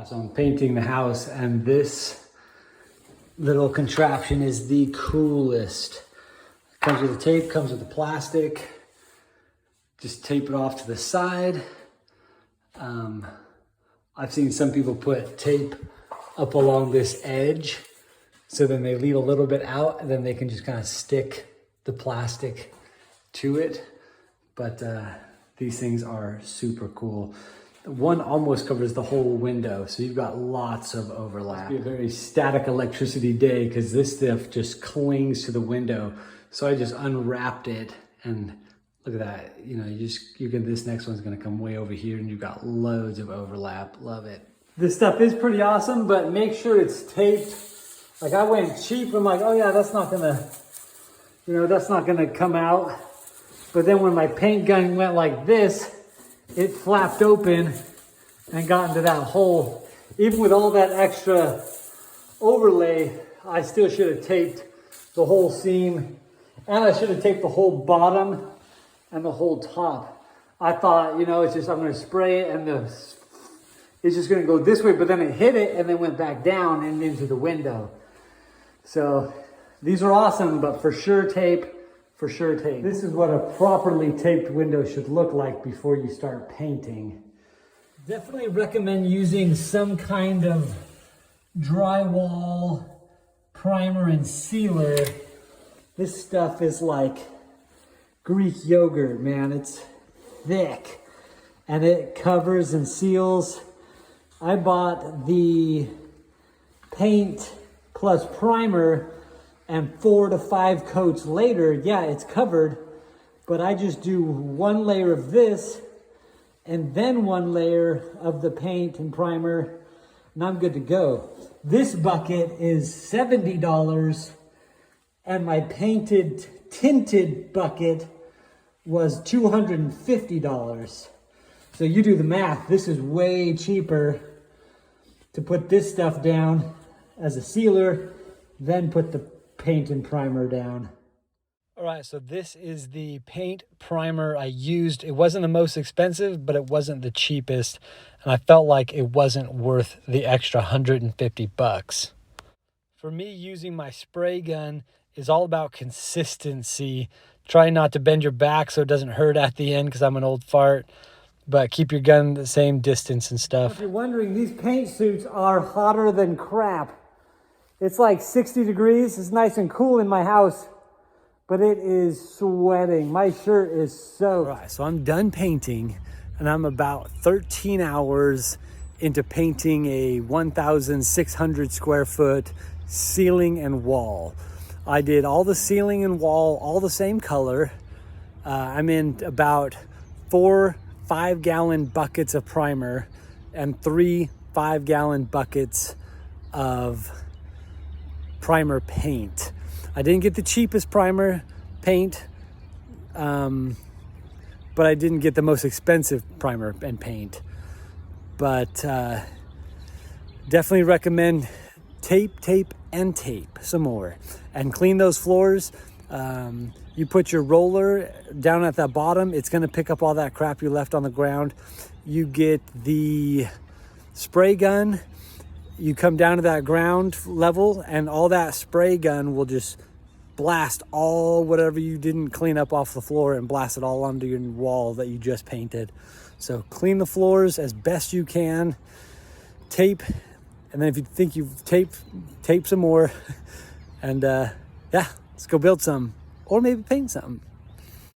right, so I'm painting the house, and this little contraption is the coolest. Comes with the tape, comes with the plastic. Just tape it off to the side. I've seen some people put tape up along this edge, so then they leave a little bit out, and then they can just kind of stick the plastic to it. But these things are super cool. One almost covers the whole window, so you've got lots of overlap. It's a very static electricity day because this stuff just clings to the window. So I just unwrapped it, and look at that. You know, this next one's gonna come way over here, and you've got loads of overlap. Love it. This stuff is pretty awesome, but make sure it's taped. Like, I went cheap. I'm like, oh yeah, that's not gonna come out. But then when my paint gun went like this, it flapped open and got into that hole. Even with all that extra overlay, I still should have taped the whole seam, and I should have taped the whole bottom and the whole top. I thought, you know, it's just, I'm gonna spray it and it's just gonna go this way, but then it hit it and then went back down and into the window. So these are awesome, but for sure tape. For sure tape. This is what a properly taped window should look like before you start painting. Definitely recommend using some kind of drywall primer and sealer. This stuff is like Greek yogurt, man. It's thick and it covers and seals. I bought the paint plus primer, and 4 to 5 coats later, yeah, it's covered, but I just do one layer of this and then one layer of the paint and primer, and I'm good to go. This bucket is $70, and my painted tinted bucket was $250. So you do the math. This is way cheaper to put this stuff down as a sealer, then put the paint and primer down. All right, so this is the paint primer I used. It wasn't the most expensive, but it wasn't the cheapest, and I felt like it wasn't worth the extra $150. For me, using my spray gun is all about consistency. Try not to bend your back so it doesn't hurt at the end, because I'm an old fart, but keep your gun the same distance and stuff. If you're wondering, these paint suits are hotter than crap. It's like 60 degrees. It's nice and cool in my house, but it is sweating. My shirt is soaked. All right, so I'm done painting, and I'm about 13 hours into painting a 1,600 square foot ceiling and wall. I did all the ceiling and wall, all the same color. I'm in about 4 5-gallon buckets of primer and 3 5-gallon buckets of primer paint. I didn't get the cheapest primer paint, but I didn't get the most expensive primer and paint. But definitely recommend tape, and tape some more. And clean those floors. You put your roller down at the bottom, it's gonna pick up all that crap you left on the ground. You get the spray gun, you come down to that ground level, and all that spray gun will just blast all whatever you didn't clean up off the floor and blast it all onto your wall that you just painted. So clean the floors as best you can, tape, and then if you think you've taped, tape some more, and yeah, let's go build some, or maybe paint something.